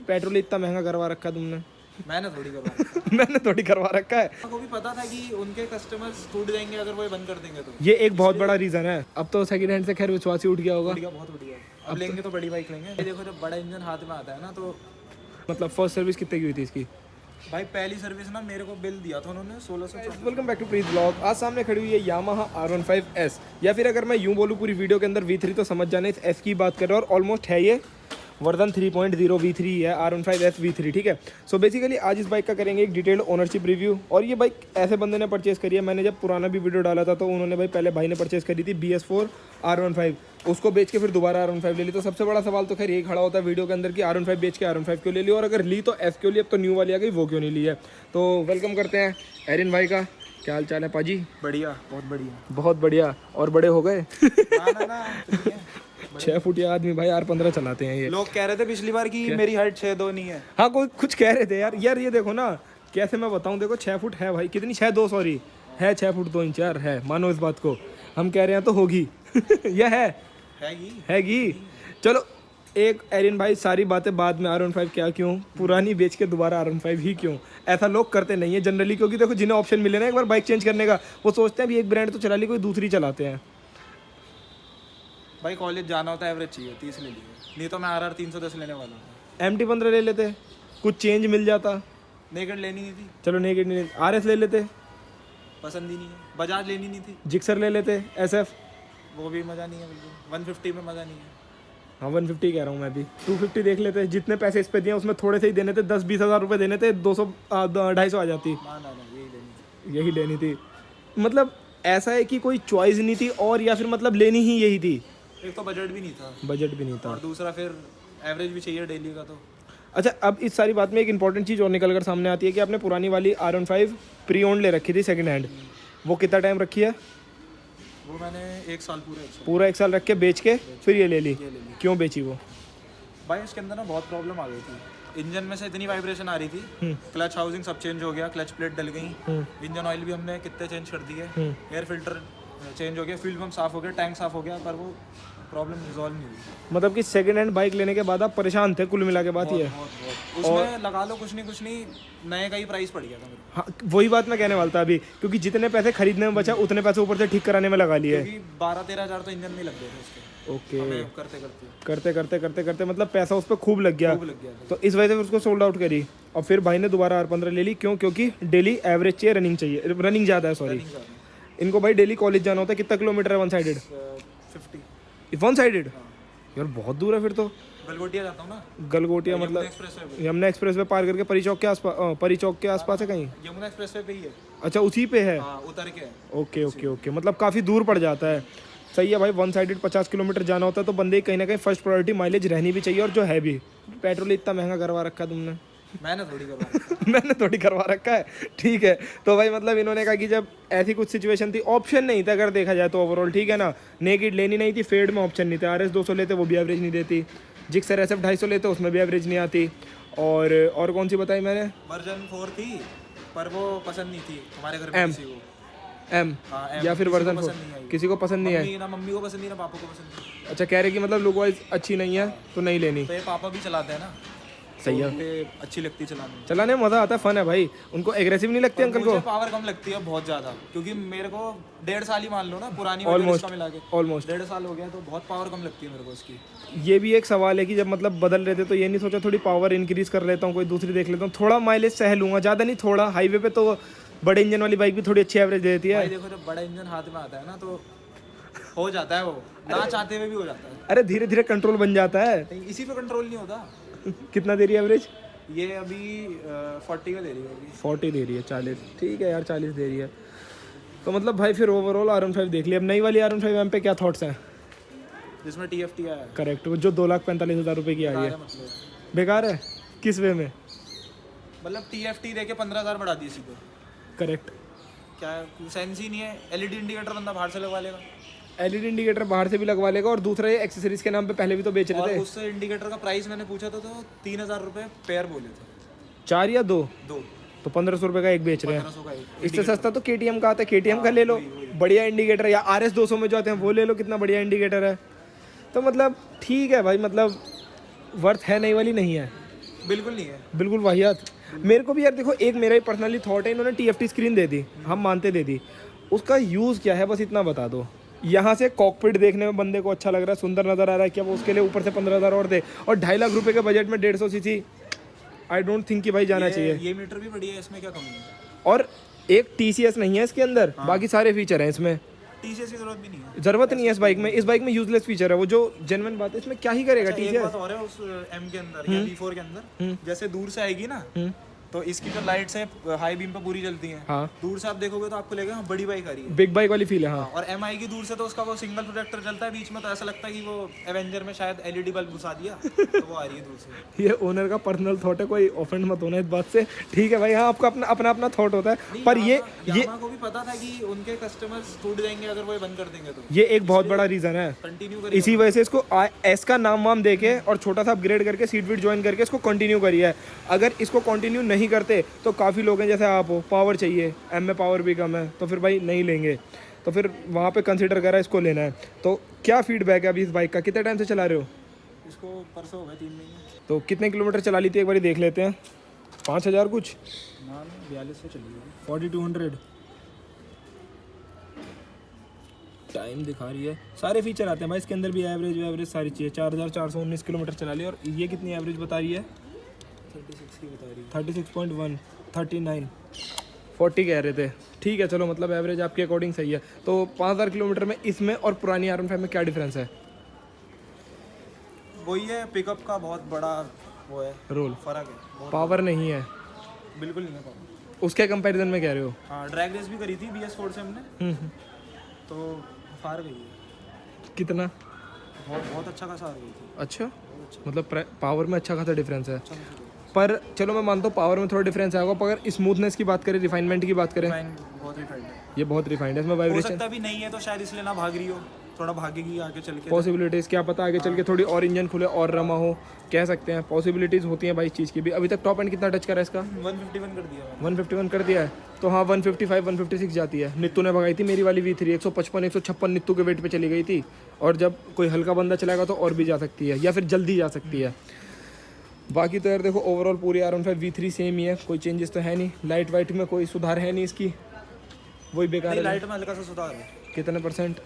Petrol इतना महंगा करवा रखा तुमने। मैंने थोड़ी करवा मैंने थोड़ी करवा रखा है। को भी पता था कि उनके कस्टमर्स टूट जाएंगे अगर वो ये बंद कर देंगे तो। ये एक बहुत बड़ा रीजन है। अब तो सेकंड हैंड से खैर विश्वास ही उठ गया होगा। बढ़िया, बहुत बढ़िया। अब लेंगे तो बड़ी बाइक लेंगे। देखो जब बड़ा इंजन हाथ में आता है ना तो मतलब फर्स्ट सर्विस कितने की हुई थी इसकी? भाई पहली सर्विस ना मेरे को बिल दिया था उन्होंने 1600। Welcome back to Preet blog. आज सामने खड़ी हुई है यामाहा R15S, या फिर अगर मैं यूं बोलूं पूरी वीडियो के अंदर V3 तो समझ जाने इस F की बात कर रहे हो, और ऑलमोस्ट है ये वर्जन 3.0 V3 है R15S V3, ठीक है। सो बेसिकली आज इस बाइक का करेंगे एक डिटेल्ड ओनरशिप रिव्यू। और ये बाइक ऐसे बंदे ने परचेस करी है, मैंने जब पुराना भी वीडियो डाला था तो उन्होंने पहले भाई ने परचेस करी थी BS4 R15, उसको बेच के फिर दोबारा R15 ले ली। तो सबसे बड़ा सवाल तो खैर यही खड़ा होता है वीडियो के अंदर कि R15 बेच के R15 क्यों ले ली, और अगर ली तो F क्यों ली, अब तो न्यू वाली आ गई वो क्यों नहीं ली है। तो वेलकम करते हैं एरिन भाई का। क्या हाल चाल है पाजी? बढ़िया, बहुत बढ़िया। बहुत बढ़िया। और बड़े हो गए? ना 6 फुट आदमी भाई R15 चलाते हैं ये। लोग कह रहे थे पिछली बार कि मेरी हाइट 6'2" नहीं है। हाँ कोई कुछ कह रहे थे यार ये देखो ना, कैसे मैं बताऊं, देखो 6 फुट है भाई, कितनी 6'2" सॉरी है 6 फुट 2 इंच यार, है, मानो इस बात को। हम कह रहे हैं तो होगी। यह हैगी। चलो एक एरिन भाई, सारी बातें बाद में, R15 क्या क्यों पुरानी बेच के दोबारा R15 ही क्यों, ऐसा लोग करते नहीं है जनरली, क्योंकि देखो जिन्हें ऑप्शन मिले ना एक बार बाइक चेंज करने का, वो सोचते हैं भी एक ब्रांड तो चला ली, कोई दूसरी चलाते हैं। भाई कॉलेज जाना होता है, एवरेज चाहिए 30 ले लिए, नहीं तो मैं RR 310 लेने वाला हूँ। MT-15 ले लेते, कुछ चेंज मिल जाता। नेकेड लेनी नहीं थी। चलो नेकेड नहीं, RS ले लेते, पसंद ही नहीं है। बजाज लेनी नहीं थी। जिक्सर ले लेते, SF, वो भी मज़ा नहीं है बिल्कुल। 150 में मज़ा नहीं है। हाँ 150 कह रहा हूँ मैं भी, 250 देख लेते। जितने पैसे इस पे दिए उसमें थोड़े से ही देने थे, 10-20 हज़ार रुपये देने थे, 200-250 आ जाती। ना यही लेनी थी। मतलब ऐसा है कि कोई चॉइस नहीं थी, और या फिर मतलब लेनी ही यही थी। एक तो बजट भी नहीं था। बजट भी नहीं था, और दूसरा फिर एवरेज भी चाहिए डेली का तो। अच्छा अब इस सारी बात में एक इंपॉर्टेंट चीज़ और निकल कर सामने आती है कि आपने पुरानी वाली R15 प्री ओन्ड ले रखी थी सेकंड हैंड, वो कितना टाइम रखी है? वो मैंने 1 साल पूरा 1 साल रख के बेच के फिर ये ले ली। क्यों बेची वो? भाई उसके अंदर ना बहुत प्रॉब्लम आ गई थी। इंजन में से इतनी वाइब्रेशन आ रही थी, क्लच हाउसिंग सब चेंज हो गया, क्लच प्लेट डल गई, इंजन ऑयल भी हमने कितने चेंज कर दिए, एयर फिल्टर चेंज हो गया, फ्यूल पंप साफ हो गया, टैंक साफ हो गया, पर वो प्रॉब्लम रिजॉल्व नहीं हुई। मतलब कि सेकंड हैंड बाइक लेने के बाद आप परेशान थे कुल मिला के बात ये है। उसमें लगा लो कुछ नहीं नए का ही प्राइस पड़ गया था मेरे। हाँ वही बात मैं कहने वाला था अभी, क्योंकि जितने पैसे खरीदने में बचा उतने पैसे ऊपर से ठीक कराने में लगा लिए। 12-13 हज़ार तो इंजन में लग गए थे उसके। ओके, करते मतलब पैसा उस पर खूब लग गया। तो इस वजह से उसको सोल्ड आउट करी, और फिर भाई ने दोबारा R15 ले ली। क्यों? क्योंकि डेली एवरेज चाहिए, रनिंग ज़्यादा है, सॉरी इनको भाई डेली कॉलेज जाना होता है। कितना किलोमीटर है वन साइडेड? 50 वन साइडेड यार बहुत दूर है फिर तो। गलगोटिया जाता हूँ ना। गलगोटिया मतलब यमुना एक्सप्रेस वे पार करके परी चौक के आसपास है कहीं? यमुना एक्सप्रेस वे पे ही है। अच्छा उसी पे है। उतर के। ओके, मतलब काफ़ी दूर पड़ जाता है। सही है भाई, वन साइडेड 50 किलोमीटर जाना होता है तो बंदे कहीं ना कहीं फर्स्ट प्रायोरिटी माइलेज रहनी भी चाहिए, और जो है भी। पेट्रोल इतना महंगा करवा रखा है तुमने। मैंने थोड़ी करवा रखा है, ठीक है। तो भाई मतलब इन्होंने कहा कि जब ऐसी कुछ सिचुएशन थी, ऑप्शन नहीं था अगर देखा जाए तो ओवरऑल, ठीक है ना। नेकेड लेनी नहीं थी, फेड में ऑप्शन नहीं था, RS 200 लेते वो भी एवरेज नहीं देती, जिक्सर SF 250 लेते उसमें भी एवरेज नहीं आती, और कौन सी बताई मैंने? वर्जन 4 थी पर वो पसंद नहीं थी हमारे घर में किसी को। M या फिर वर्जन 4 किसी को पसंद नहीं है? ना मम्मी को पसंद नहीं, ना पापा को पसंद नहीं। अच्छा कह रहे कि मतलब लुक वाइज अच्छी नहीं है तो नहीं लेनी। तो ये पापा भी चलाते हैं ना। सही है, अच्छी लगती है चलाने में मजा आता है, फन है भाई। उनको एग्रेसिव नहीं लगती अंकल को? पावर कम लगती है बहुत ज्यादा, क्योंकि मेरे को 1.5 साल ही मान लो ना पुरानी ऑलमोस्ट मिला के, ऑलमोस्ट 1.5 साल हो गया, तो बहुत पावर कम लगती है मेरे को इसकी। ये भी एक सवाल है कि जब मतलब बदल रहे थे तो ये नहीं सोचा थोड़ी पावर इंक्रीज कर लेता हूँ, कोई दूसरी देख लेता हूँ, थोड़ा माइलेज सह लूंगा, ज़्यादा नहीं थोड़ा। हाईवे पे तो बड़े इंजन वाली बाइक भी थोड़ी अच्छी एवरेज देती है। देखो जब बड़ा इंजन हाथ में आता है ना तो हो जाता है, वो ना चाहते हुए भी हो जाता है। अरे धीरे धीरे कंट्रोल बन जाता है, इसी पे कंट्रोल नहीं होता। कितना दे रही है एवरेज? ये अभी 40 का दे रही है। 40 दे रही है, 40 ठीक है यार, 40 दे रही है। तो मतलब भाई फिर ओवरऑल R15 देख लिया। अब नई वाली R15 पे क्या थॉट्स हैं? जिसमें TFT आया है। करेक्ट, वो जो 2,45,000 रुपये की आई है, बेकार है। किस वे में? मतलब TFT देके 15,000 बढ़ा दी सीधे। करेक्ट, क्या सेंस ही नहीं है। LED इंडिकेटर बंदा बाहर से लगवा लेगा, LED इंडिकेटर बाहर से भी लगवा लेगा, और दूसरा ये एक्सेसरीज के नाम पे पहले भी तो बेच रहे थे। उससे इंडिकेटर का प्राइस मैंने पूछा था तो 3,000 रुपये पेयर बोले थे। 4 या 2 तो 1500 रुपये का एक बेच रहे हैं। 1500 का एक। इससे सस्ता तो KTM का आता है, KTM का ले लो, बढ़िया इंडिकेटर, या RS 200 में जो आते हैं वो ले लो, कितना बढ़िया इंडिकेटर है। तो मतलब ठीक है भाई, मतलब वर्थ है, नई वाली नहीं है। बिल्कुल नहीं है। बिल्कुल वाहियात। मेरे को भी यार देखो, एक मेरा ही पर्सनली थॉट है, इन्होंने TFT स्क्रीन दे दी, हम मानते दे दी, उसका यूज़ क्या है बस इतना बता दो। यहाँ से कॉकपिट देखने में बंदे को अच्छा लग रहा है, सुंदर नज़र आ रहा है, क्या वो उसके लिए ऊपर से 15,000 और दे, और 2.5 लाख रुपए के बजट में 150 सीसी, आई डोंट थिंक कि भाई जाना चाहिए। ये मीटर भी बढ़िया है, इसमें क्या कमी है? और एक TCS नहीं है इसके अंदर, बाकी सारे फीचर हैं इसमें, TCS की जरूरत भी नहीं है। जरूरत नहीं है इस बाइक में। इस बाइक में यूजलेस फीचर है वो, जो जेन्युइन बात है। इसमें क्या ही करेगा एक TCS। बात और है उस M के अंदर या V4 के अंदर, जैसे दूर से आएगी ना तो इसकी जो लाइट्स हैं हाई बीम पे पूरी जलती हैं। हाँ, दूर से आप देखोगे तो आपको लगेगा हाँ, बड़ी बाइक आ रही है। बिग बाइक वाली फील है। हाँ, और M आएगी दूर से तो उसका वो सिंगल प्रोजेक्टर जलता है बीच में, तो ऐसा लगता है कि वो एवेंजर में शायद LED बल्ब घुसा दिया तो वो आ रही है दूर से। ये ओनर का पर्सनल थॉट है, कोई ऑफेंड मत होना इस बात से, ठीक है भाई। हाँ, आपका अपना अपना थॉट होता है, पर ये यामा को भी पता था कि उनके कस्टमर्स टूट जाएंगे अगर वो ये बंद कर देंगे तो ये एक बहुत बड़ा रीजन है। कंटिन्यू करिए। इसी वजह से इसको एस का नाम वाम देके और छोटा सा अपग्रेड करके सीट वीट ज्वाइन करके इसको कंटिन्यू करिए है। अगर इसको कंटिन्यू नहीं करते तो काफ़ी लोग हैं जैसे आप हो, पावर चाहिए, M में पावर भी कम है, तो फिर भाई नहीं लेंगे, तो फिर वहाँ पे कंसिडर करा इसको लेना है। तो क्या फीडबैक है अभी इस बाइक का, कितने टाइम से चला रहे हो? इसको परसों हो गए 3 महीने। तो कितने किलोमीटर चला ली थी एक बार देख लेते हैं। 5,000 कुछ, ना 42 से चली गई। 4200 टाइम दिखा रही है। सारे फीचर आते हैं भाई इसके अंदर भी, एवरेज सारी चीज़ें। 4,419 किलोमीटर चला ली। और ये कितनी एवरेज बता रही है? 36 की बता रही है। 36.1, 39, 40 कह रहे थे। ठीक है चलो, मतलब एवरेज आपके अकॉर्डिंग सही है। तो 5,000 किलोमीटर में इसमें और पुरानी R15 में क्या डिफरेंस है? वही है, पिकअप का बहुत बड़ा वो है, रोल, फर्क है। बहुत पावर नहीं है बिल्कुल नहीं है पावर। उसके कंपैरिजन में कह रहे हो? हाँ, ड्रैग रेस भी करी थी BS4 से हमने, तो फार गई है। कितना? बहुत अच्छा खासा आ गई थी। अच्छा, मतलब पावर में अच्छा खासा डिफरेंस है। अच्छा खासा। पर चलो मैं मानता हूँ पावर में थोड़ा डिफरेंस आएगा, पर अगर स्मूथनेस की बात करें, रिफाइनमेंट की बात करें, बहुत रिफाइंड है। ये बहुत रिफाइंड है। इसमें हो वाइब्रेशन सकता भी नहीं है तो शायद इसलिए ना भाग रही हो, थोड़ा भागेगी आगे चल के। पॉसिबिलिटीज़ क्या पता आगे चल के थोड़ी और इंजन खुले और रमा हो, कह सकते हैं। पॉसिबिलिटीज़ होती हैं भाई इस चीज़ की भी। अभी तक टॉप एंड कितना टच करा है इसका? 151 कर दिया मैंने। 151 कर दिया है, तो हाँ 155 156 जाती है। नित्तू ने भगाई थी मेरी वाली V3, 155 156 नित्तू के वेट पे चली गई थी। और जब कोई हल्का बंदा चलाएगा तो और भी जा सकती है, या फिर जल्दी जा सकती है। बाकी तो यार देखो, ओवरऑल पूरी R15 V3 सेम ही है, कोई चेंजेस तो है नहीं। लाइट वाइट में कोई सुधार है नहीं इसकी, वही बेकार है। लाइट में हल्का सा सुधार है। कितने परसेंट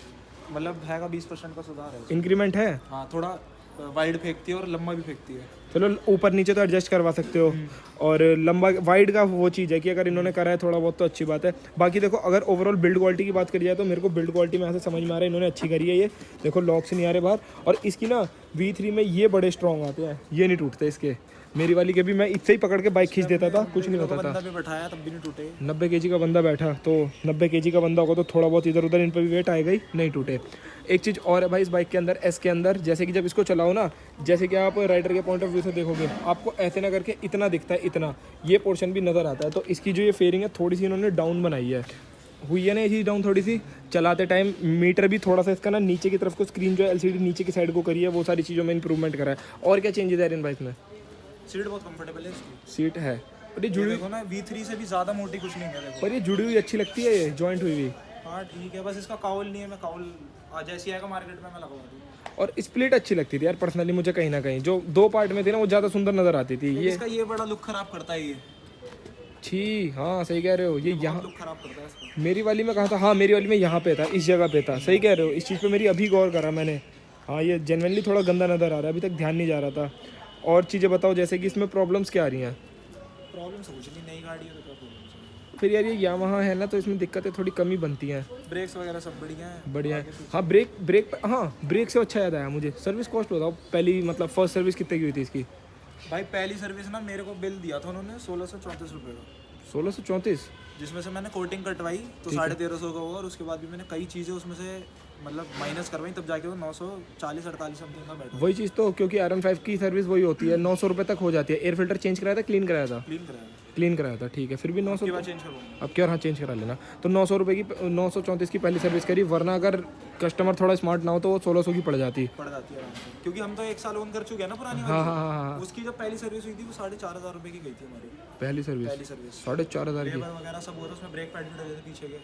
मतलब हैगा 20% का सुधार है। इंक्रीमेंट है? हाँ, थोड़ा वाइड फेंकती है और लंबा भी फेंकती है। चलो ऊपर नीचे तो एडजस्ट करवा सकते हो, और लंबा वाइड का वो चीज़ है कि अगर इन्होंने करा है थोड़ा बहुत तो अच्छी बात है। बाकी देखो, अगर ओवरऑल बिल्ड क्वालिटी की बात करी जाए तो मेरे को बिल्ड क्वालिटी में ऐसे समझ में आ रहा है इन्होंने अच्छी करी है। ये देखो लॉक्स नहीं आ रहे बाहर, और इसकी ना V3 में ये बड़े स्ट्रॉन्ग आते हैं, ये नहीं टूटते इसके। मेरी वाली के भी मैं इससे ही पकड़ के बाइक खींच देता था, कुछ नहीं होता था। बंदा भी बैठाया तब भी नहीं टूटे। 90 kg का बंदा बैठा, तो 90 kg का बंदा होगा तो थोड़ा बहुत इधर उधर इन पर भी वेट आएगा ही, नहीं टूटे। एक चीज़ और है भाई इस बाइक के अंदर, एस के अंदर, जैसे कि जब इसको चलाओ ना, जैसे कि आप राइडर के पॉइंट ऑफ व्यू से देखोगे, आपको ऐसे ना करके इतना दिखता है, इतना ये पोर्शन भी नज़र आता है। तो इसकी जो ये फेयरिंग है थोड़ी सी इन्होंने डाउन बनाई है, हुई है ना ये चीज़ डाउन थोड़ी सी चलाते टाइम। मीटर भी थोड़ा सा इसका ना नीचे की तरफ को, स्क्रीन जो LCD नीचे की साइड को करी है, वो सारी चीज़ों में इंप्रूवमेंट करा है। और क्या चेंजेस है इन बाइक में? सीट बहुत कंफर्टेबल है इसकी। सीट है, और ये जुड़ी, देखो ना V3 से भी ज़्यादा मोटी कुछ नहीं है देखो। पर ये जुड़ी हुई अच्छी लगती है, ये जॉइंट हुई हुई। हाँ ठीक है, बस इसका काउल नहीं है। मैं काउल जैसी आएगा मार्केट में मैं लगवा दूँ। और स्प्लिट अच्छी लगती थी यार पर्सनली मुझे, कहीं ना कहीं जो 2 पार्ट में थी ना वो ज़्यादा सुंदर नज़र आती थी। ये इसका ये बड़ा लुक खराब करता है ये। छी, हाँ सही कह रहे हो। ये यहाँ लुक खराब करता है इसका। मेरी वाली में कहा था, हाँ मेरी वाली में यहाँ पे था, इस जगह पे था। सही कह रहे हो, इस चीज़ पे मेरी अभी गौर करा मैंने। हाँ ये जेन्युइनली थोड़ा गंदा नज़र आ रहा है, अभी तक ध्यान नहीं जा रहा था। और चीज़ें बताओ, जैसे कि इसमें प्रॉब्लम्स क्या आ रही हैं? प्रॉब्लम से कुछ नहीं, नई गाड़ी है तो क्या प्रॉब्लम। फिर यार ये यामाहा है ना, तो इसमें दिक्कतें थोड़ी कमी बनती हैं। ब्रेक्स वगैरह सब बढ़िया है। बढ़िया है। हाँ ब्रेक हाँ, ब्रेक से अच्छा याद आया मुझे, सर्विस कॉस्ट बताओ पहली, मतलब फर्स्ट सर्विस कितने की हुई थी इसकी? भाई पहली सर्विस ना मेरे को बिल दिया था उन्होंने 1634 रुपये का। 1634, जिसमें से मैंने कोटिंग कटवाई तो 1350 का हुआ, और उसके बाद भी मैंने कई चीज़ें उसमें से मतलब माइनस करवाई, तब जाके वो 940-48 समथिंग का बैठा। वही चीज़ तो, क्योंकि R15 की सर्विस वही होती है, 900 रुपये तक हो जाती है। एयर फिल्टर चेंज कराया था, क्लीन कराया था? क्लीन कराया। क्लीन कराया था, ठीक है। फिर भी 900 की बार चेंज करवाऊंगा। अब क्या, हाँ चेंज करा लेना। तो 900 रुपये की 934 की पहली सर्विस करी, वरना अगर कस्टमर थोड़ा स्मार्ट ना हो तो वो 1600 की पड़ जाती। पड़ जाती है आराम से, क्योंकि हम तो 1 साल ओन कर चुके हैं ना पुरानी हाँ वाली। हाँ हाँ हाँ। उसकी जब पहली सर्विस हुई थी वो 4500 रुपये की गई थी हमारी पहली सर्विस पहली सर्विस। 4500 की। लेबर वगैरह सब हुआ था, उसमें ब्रेक पैड भी डले थे पीछे के,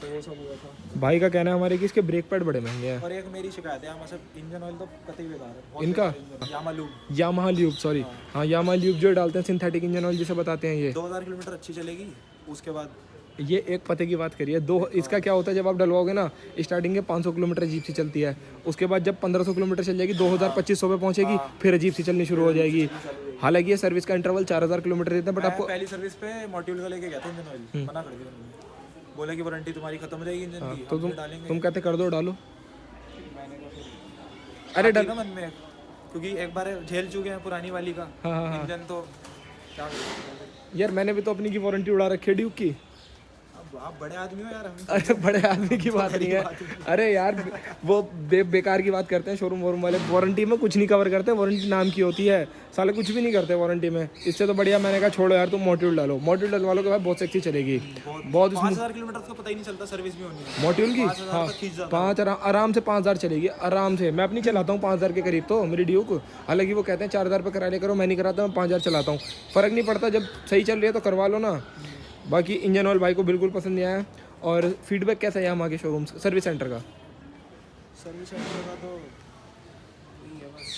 तो वो सब हुआ था। भाई का कहना है हमारे कि इसके ब्रेक पैड बड़े महंगे हैं। और एक मेरी शिकायत है, हमारे इंजन ऑयल तो कतई बेकार है बहुत इनका? बेकार इंजन, यामालूब यामाहा ल्यूब, सॉरी हाँ यामाहा ल्यूब जो डालते हैं सिंथेटिक इंजन ऑयल जिसे बताते हैं ये 2000 किलोमीटर अच्छी चलेगी, उसके बाद ये एक पते की बात करिए। दो इसका क्या होता है, जब आप डलवाओगे ना स्टार्टिंग के 500 किलोमीटर अजीब सी चलती है, उसके बाद जब 1500 किलोमीटर चल जाएगी 2000-2500 पे पहुंचेगी, फिर अजीब सी चलनी शुरू हो जाएगी। हालांकि ये सर्विस का इंटरवल 4000 किलोमीटर देते हैं, बट मैं आपको पहली सर्विस पे मॉड्यूल का लेके गया था इंजन ऑयल, मना कर दिया उन्होंने, बोले कि वारंटी तुम्हारी खत्म हो जाएगी इंजन की, तो हम डालेंगे। तुम कहते कर दो डालो। मैंने कहा फिर अरे आती ना मन में, क्योंकि एक बार झेल चुके हैं पुरानी वाली का इंजन, तो क्या करें। यार मैंने भी तो अपनी की वारंटी उड़ा रखी है ड्यूक की। अब आप बड़े आदमी हो यार, हम अरे बड़े आदमी की बात नहीं है, अरे यार वो बेकार की बात करते हैं शोरूम वोरूम वाले। वारंटी में कुछ नहीं कवर करते, वारंटी नाम की होती है, साले कुछ भी नहीं करते वारंटी में। इससे तो बढ़िया मैंने कहा छोड़ो यार, तुम मॉड्यूल डालो, मॉड्यूल डलवा लो के बाद बहुत सेक्सी चलेगी, बहुत। 5000 किलोमीटर का पता ही नहीं चलता सर्विस भी होनी है। मॉड्यूल की 5000 तक खींच जाता 5 आराम से 5000 चलेगी आराम से। मैं अपनी चलाता हूँ 5000 के करीब तो मेरी ड्यूक। हालांकि वो कहते हैं 4000 पे करा ले करो, मैं नहीं कराता, मैं 5000 चलाता हूँ, फ़र्क नहीं पड़ता, जब सही चल रही है तो करवा लो ना। बाकी इंजन ऑयल भाई को बिल्कुल पसंद नहीं आया। और फीडबैक कैसा है यहाँ के शोरूम सर्विस सेंटर का? सर्विस सेंटर का तो यही है बस,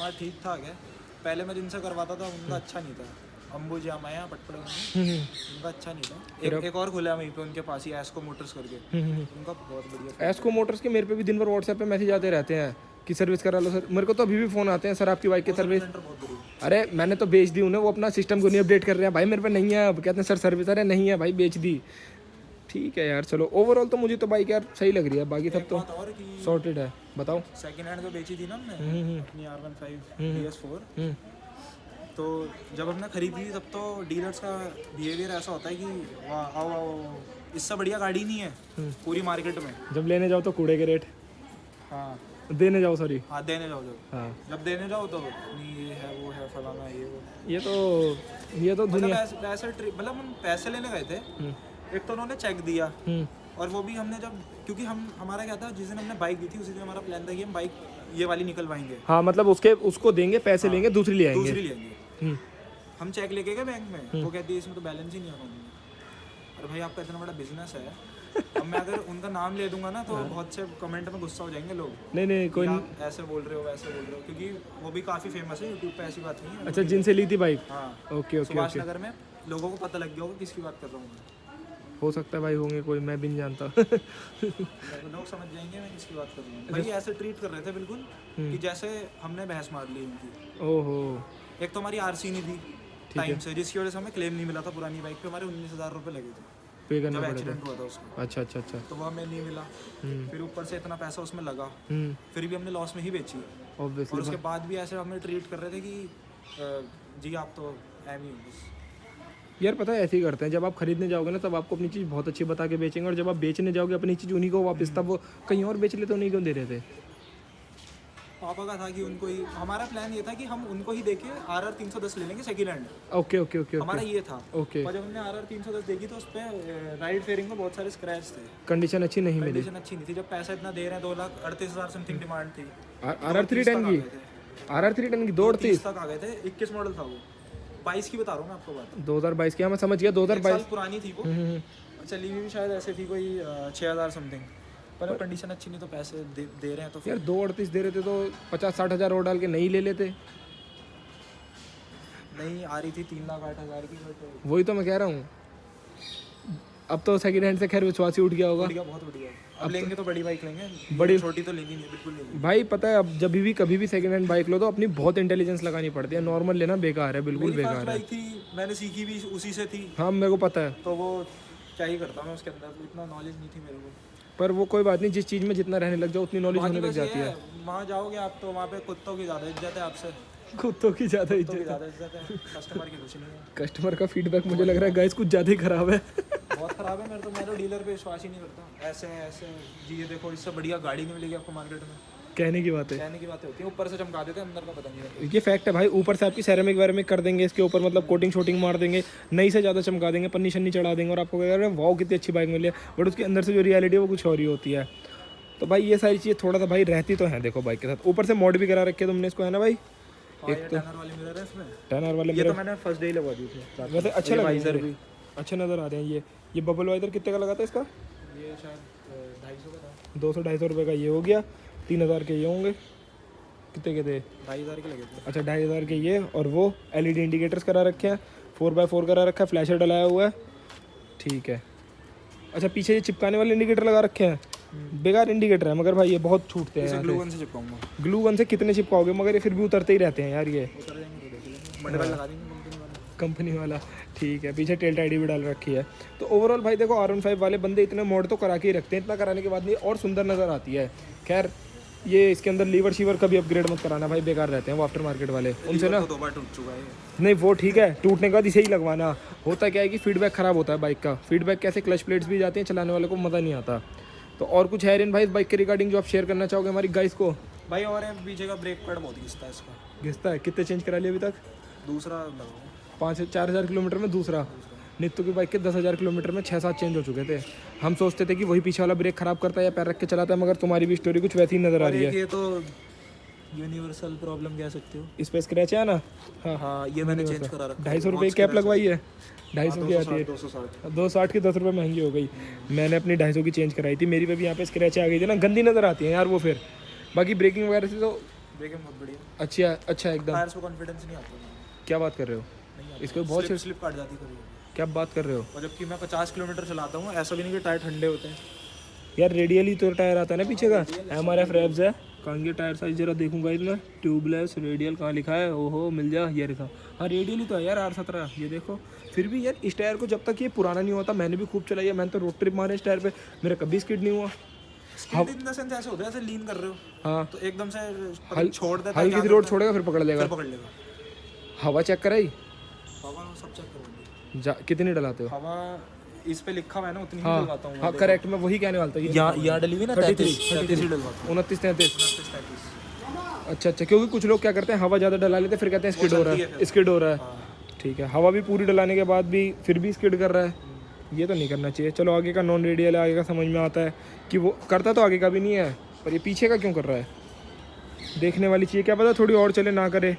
हाँ ठीक ठाक है। पहले मैं जिनसे करवाता था उनका अच्छा नहीं था, अंबुजा माया पटपड़ उनका अच्छा नहीं था। एक और खुला है वहीं पे उनके पास ही, एस्को मोटर्स करके, उनका बहुत बढ़िया। एस्को मोटर्स के मेरे पे भी दिन भर व्हाट्सएप पे मैसेज आते रहते हैं कि सर्विस करा लो सर। मेरे को तो अभी भी फ़ोन आते हैं, सर आपकी बाइक की सर्विस। सेंटर बहुत बढ़िया। अरे मैंने तो बेच दी उन्हें, वो अपना सिस्टम को नहीं अपडेट कर रहे हैं भाई, मेरे पे नहीं है अब। कहते हैं सर सर्विस, अरे नहीं है भाई बेच दी। ठीक है यार चलो, ओवरऑल तो मुझे तो बाइक यार सही लग रही है, बाकी सब तो बात और कि सॉर्टेड है। बताओ। सेकंड हैंड जो बेची थी ना हमने अपनी R15 DS4, तो जब हमने खरीदी थी तब तो डीलर्स का बिहेवियर ऐसा होता है कि वाह आओ आओ, इससे बढ़िया गाड़ी नहीं है पूरी मार्केट में। जब लेने जाओ तो कूड़े के रेट, हाँ देने जाओ सॉरी, हाँ देने जाओ, हाँ जब देने जाओ तो नहीं ये है वो है फलाना ये वो। ये तो मतलब दुनिया। ऐसे मतलब हम पैसे लेने गए थे, एक तो उन्होंने चेक दिया, और वो भी हमने जब, क्योंकि हमारा क्या था, जिस दिन हमने बाइक दी थी उसी दिन हमारा प्लान था कि हम बाइक ये वाली निकलवाएंगे। हाँ मतलब उसको देंगे पैसे, लेंगे दूसरी ले आएंगे। दूसरी लेंगे। हम चेक लेके गए बैंक में, वो कहती है इसमें तो बैलेंस ही नहीं होना। अरे भाई आपका इतना बड़ा बिजनेस है, अब मैं अगर उनका नाम ले दूंगा ना तो बहुत से कमेंट में गुस्सा हो जाएंगे लोग। नहीं कोई नहीं। आप ऐसे बोल रहे हो वैसे बोल रहे हो, क्योंकि वो भी काफ़ी फेमस है यूट्यूब पे, ऐसी बात नहीं है। अच्छा जिनसे ली थी बाइक? हाँ ओके सुभाष नगर में लोगों को पता लग गया होगा किसकी बात कर रहा हूँ मैं। हो सकता है भाई होंगे कोई, मैं भी नहीं जानता। लोग समझ जाएंगे मैं किसकी बात कर रहा हूँ। भाई ऐसे ट्रीट कर रहे थे बिल्कुल कि जैसे हमने बहस मार ली उनकी। ओहो। एक तो हमारी आरसी नहीं थी टाइम से, जिसकी वजह से हमें क्लेम नहीं मिला था पुरानी बाइक पे। हमारे 19,000 रुपये लगे थे पे करना जब पड़ेगा। एक्सीडेंट हुआ था उसका। अच्छा अच्छा अच्छा। तो वो हमें नहीं मिला, फिर ऊपर से इतना पैसा उसमें लगा, फिर भी हमने लॉस में ही बेची। और ऑब्वियसली उसके बाद भी ऐसे हमें ट्रीट कर रहे थे कि जी आप तो एम ही हो बस। यार पता है ऐसे ही करते हैं, जब आप खरीदने जाओगे ना तब आपको अपनी चीज़ बहुत अच्छी बता के बेचेंगे, और जब आप बेचने जाओगे अपनी चीज़ उन्हीं को वापस, तब वो कहीं और बेच लेते, उन्हीं को दे रहे थे। पापा का था कि उनको ही, हमारा प्लान ये था कि हम उनको ही देके RR 310 ले लेंगे second hand. Okay okay okay हमारा ये था। ओके। और जब हमने RR 310 देखी तो उस पर राइड फेयरिंग में बहुत सारे स्क्रैच थे, कंडीशन अच्छी नहीं मिली। कंडीशन अच्छी नहीं थी। जब पैसा इतना दे रहे हैं 2,38,000 समथिंग डिमांड थी। RR 310 की, RR 310 की 238 तक आ गए थे। 21 मॉडल था वो, 22 की बता रहा हूँ मैं आपको बात। 2022 की, हाँ मैं समझ गया 2022 पुरानी थी वो, चली हुई भी शायद ऐसे थी कोई 6,000 समथिंग, पर कंडीशन अच्छी नहीं तो पैसे दे रहे हैं तो यार 238 दे रहे थे तो 50-60 हज़ार और डाल के नहीं ले लेते। नहीं आ रही थी 3,08,000 की, बट वही तो मैं कह रहा हूँ। अब तो सेकंड हैंड से खैर विश्वास ही उठ गया होगा। बढ़िया, बहुत बढ़िया। अब लेंगे तो बड़ी बाइक लेंगे, बड़ी छोटी तो लेनी नहीं, बिल्कुल नहीं। भाई पता है अब जब भी कभी भी सेकंड हैंड बाइक लो तो अपनी बहुत इंटेलिजेंस लगानी पड़ती है, नॉर्मल लेना बेकार है, बिल्कुल मेरी फर्स्ट बेकार है। बाइक थी, मैंने सीखी भी उसी से थी, हाँ मेरे को पता है, तो वो क्या ही करता मैं उसके अंदर, इतना नॉलेज नहीं थी मेरे को। पर वो कोई बात नहीं, जिस चीज़ में जितना रहने लग जाओ उतनी नॉलेज होने लग जाती है। वहाँ जाओगे आप तो वहाँ पे कुत्तों की ज़्यादा इज्जत है आपसे, कुत्तों की ज़्यादा कुत्तों इज्जत। की ज़्यादा इज्जत है, कस्टमर की कुछ नहीं है। कस्टमर का फीडबैक मुझे लग रहा है गाइस कुछ ज़्यादा ही खराब है। बहुत ख़राब है। मैं तो डीलर पे विश्वास ही नहीं करता। ऐसे ऐसे जी ये देखो इससे बढ़िया गाड़ी नहीं मिलेगी आपको मार्केट में। कहने की बात है, कहने की बातें होती है, ऊपर से चमका देते हैं, अंदर का पता नहीं रहता। ये फैक्ट है भाई। ऊपर से आपकी सेरेमिक वेरेमिक कर देंगे इसके ऊपर, मतलब कोटिंग शोटिंग मार देंगे, नई से ज़्यादा चमका देंगे, पन्नी शन्नी चढ़ा देंगे और आपको कह रहे हैं वाओ कितनी अच्छी बाइक मिली है, बट उसके अंदर से जो रियलिटी है वो कुछ और ही होती है। तो भाई ये सारी चीज़ें थोड़ा सा भाई रहती तो है देखो बाइक के साथ। ऊपर से मॉड भी करा रखे तुमने इसको, है ना भाई? एक तो टनर वाली मिरर है इसमें, 10 आवर वाले ये तो मैंने फर्स्ट डे ही लगवा दी थी। वैसे अच्छे लग वाइजर रहे हैं, अच्छे नज़र आ रहे हैं। ये बबल वाइजर कितने का लगा था इसका? ये शायद 250 का था। 200-250 रुपये का ये हो गया, 3000 के ये होंगे, कितने के थे? 2500 के लगे थे। अच्छा 2500 के ये, और वो LED इंडिकेटर्स करा रखे हैं, 4x4 करा रखा है, फ्लैशर डलाया हुआ है, ठीक है। अच्छा पीछे ये चिपकाने वाले इंडिकेटर लगा रखे हैं, बेकार इंडिकेटर है मगर भाई ये बहुत छूटते हैं। ग्लू गन से चिपकाऊंगा। ग्लू गन से कितने चिपकाओगे, मगर ये फिर भी उतरते ही रहते हैं यार ये। उतर जाएंगे तो देख लेंगे, मटेरियल लगा देंगे कंपनी वाला, ठीक है। पीछे टेल टाइडी भी डाल रखी है। तो ओवरऑल भाई देखो R15 वाले बंदे इतने मोड तो करा के ही रखते हैं, इतना कराने के बाद भी और सुंदर नज़र आती है। खैर ये इसके अंदर लीवर शीवर कभी अपग्रेड मत कराना भाई, बेकार रहते हैं वो आफ्टर मार्केट वाले, उनसे ना। 2 बार टूट चुका है। नहीं वो ठीक है, टूटने के बाद इसे ही लगवाना। होता क्या है कि फीडबैक ख़राब होता है बाइक का, फीडबैक कैसे, क्लच प्लेट्स भी जाती हैं, चलाने वाले को मज़ा नहीं आता। तो और कुछ है रिन भाई इस बाइक के रिगार्डिंग जो आप शेयर करना चाहोगे हमारी गाइस को? भाई और है पीछे का ब्रेक पैड बहुत घिसता है इसका। घिसता है? कितने चेंज करा लिए अभी तक? दूसरा लगाओ। 4,000 किलोमीटर में दूसरा। नित्तू की बाइक के 10,000 किलोमीटर में 6-7 चेंज हो चुके थे। हम सोचते थे कि वही पीछे वाला ब्रेक खराब करता है या पैर रख के चलाता है, मगर तुम्हारी भी स्टोरी कुछ वैसी ही नज़र आ रही है। ये तो यूनिवर्सल प्रॉब्लम कह सकते हो। इस पे स्क्रैच है ना? हाँ हाँ ये मैंने चेंज करा रखा है। 250 रुपये की कैप लगवाई है, 250 की आती है, 260। 260 की 10 रुपये महंगी हो गई। मैंने अपनी 250 की चेंज कराई थी, मेरी पे भी यहाँ पे स्क्रैच आ गई थी ना, गंदी नज़र आती है यार वो। फिर बाकी ब्रेकिंग वगैरह से तो ब्रेकिंग बहुत बढ़िया, अच्छा अच्छा एकदम। टायर्स को कॉन्फिडेंस नहीं आता। क्या बात कर रहे हो? इसको बहुत स्लिप काट जाती है। क्या बात कर रहे हो? और जबकि मैं 50 किलोमीटर चलाता हूँ, ऐसा भी नहीं कि टायर ठंडे होते हैं यार। रेडियली तो टायर आता है ना पीछे का, MRF रेब्स है। कहाँ ये टायर साइज जरा देखूंगा इसमें, ट्यूबलेस रेडियल कहाँ लिखा है? ओहो मिल जा, ये लिखा। हाँ रेडियली तो है यार R17, ये देखो। फिर भी यार इस टायर को जब तक ये पुराना नहीं होता, मैंने भी खूब चलाई है, मैंने तो रोड ट्रिप मारे इस टायर पे, मेरा कभी स्किड नहीं हुआ। स्किड इन द सेंस ऐसे होता है जैसे लीन कर रहे हो, हाँ तो एकदम से छोड़ देता है, हल्की सी रोड छोड़ेगा फिर पकड़ लेगा। पकड़ लेगा। हवा चेक कराई? हवा सब चेक करोगे? कितनी डलाते हो? हवा इस पे लिखा हुआ है ना, उतनी ही हाँ डलवाता हूँ। हाँ करेक्ट, मैं वही कहने वाला था। ये यहाँ डली हुई ना 33 ही डलवाता हूँ। 29-33। 33। अच्छा अच्छा, क्योंकि कुछ लोग क्या करते हैं हवा ज़्यादा डला लेते हैं, फिर कहते हैं स्किड हो रहा है, स्किड हो रहा है। ठीक है, हवा भी पूरी डलाने के बाद भी फिर भी स्किड कर रहा है, ये तो नहीं करना चाहिए। चलो आगे का नॉन रेडियल है, आगे का समझ में आता है कि वो करता तो आगे का भी नहीं है, पर ये पीछे का क्यों कर रहा है, देखने वाली चीज़। क्या पता थोड़ी और चले ना करे।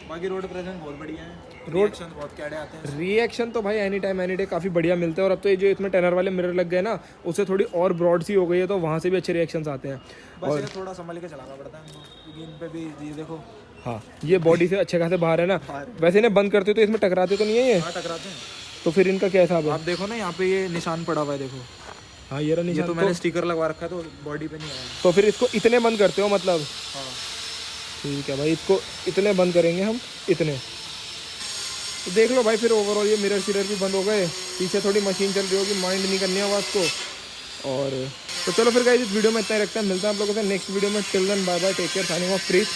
बाकी रोड प्रेजेंस बहुत बढ़िया है, रोड बहुत कैडे आते हैं। रिएक्शन तो भाई एनी टाइम एनी डे काफ़ी बढ़िया मिलते हैं। और अब तो ये जो इसमें टेनर वाले मिरर लग गए ना, उससे थोड़ी और ब्रॉड सी हो गई है, तो वहाँ से भी अच्छे रिएक्शंस आते हैं। बस ये थोड़ा संभल के चलाना पड़ता है क्योंकि इन पे भी ये देखो। हाँ ये बॉडी से अच्छे खासे बाहर है ना। वैसे इन्हें बंद करते तो इसमें टकराते तो नहीं है ये? हाँ टकराते हैं। तो फिर इनका क्या हिसाब है? आप देखो ना यहाँ पे ये निशान पड़ा हुआ है, देखो। हाँ ये रहा निशान। तो मैंने स्टिकर लगवा रखा है, तो बॉडी पे नहीं आया। तो फिर इसको इतने बंद करते हो मतलब? हाँ ठीक है भाई, इसको इतने बंद करेंगे हम, इतने। तो देख लो भाई, फिर ओवरऑल ये मिरर शिरर भी बंद हो गए, पीछे थोड़ी मशीन चल रही होगी, माइंड नहीं करनी आवाज़ को। और तो चलो फिर गाइस इस वीडियो में इतना ही रखते हैं, मिलता है आप लोगों से नेक्स्ट वीडियो में। Till then bye bye, take care, signing off प्रीत।